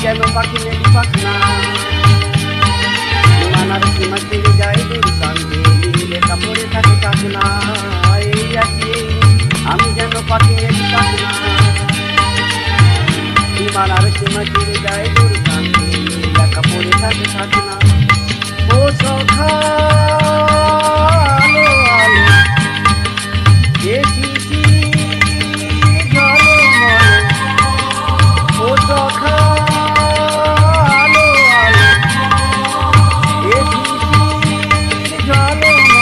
যেন পাখি নেই পাখনা সীমানার সীমা ছেড়ে যায় দূর প্রান্তে নীলে কাপড়ে থাকে কাকনা এই আছি আমি যেন পাখি নেই পাখনা সীমানার সীমা ছেড়ে যায় দূর প্রান্তে নীলে কাপড়ে থাকে কাকনা ও সখা আলো আলো এসেছি ঝলমলে ও সখা আলো আলো এসেছি ঝলমলে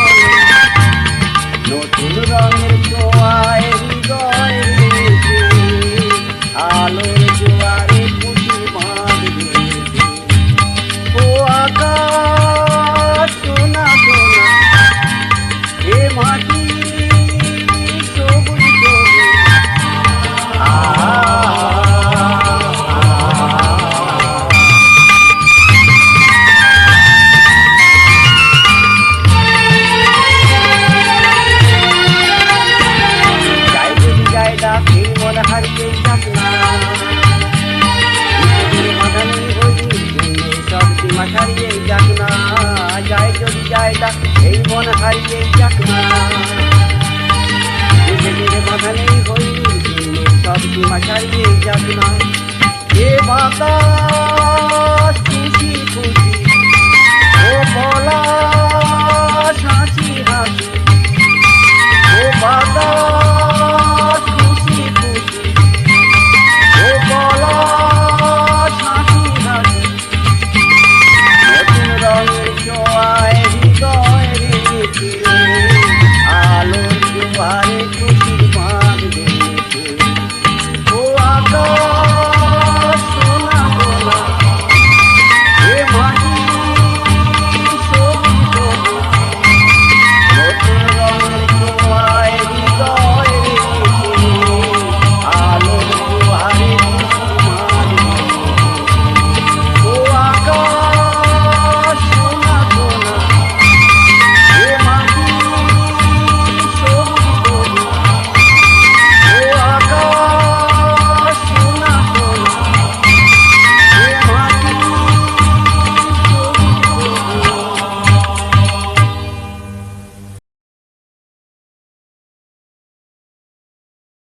নতুন রঙের ছোঁয়ায় হৃদয় রেখে আলোর জোয়ারে খুশি বাঁধ দিয়েছে ও আকাশ সোনা সোনা এ মাটি সবুজ সবুজ যায় যদি যায় ডাক এই মন হারিয়ে যাক না মাথানি হই সব সীমা ছাড়িয়ে যাক না যায় যদি যায় ডাক এই মন হারিয়ে যাক না মাথানি হই সব সীমা ছাড়িয়ে যাক না এ বাতাস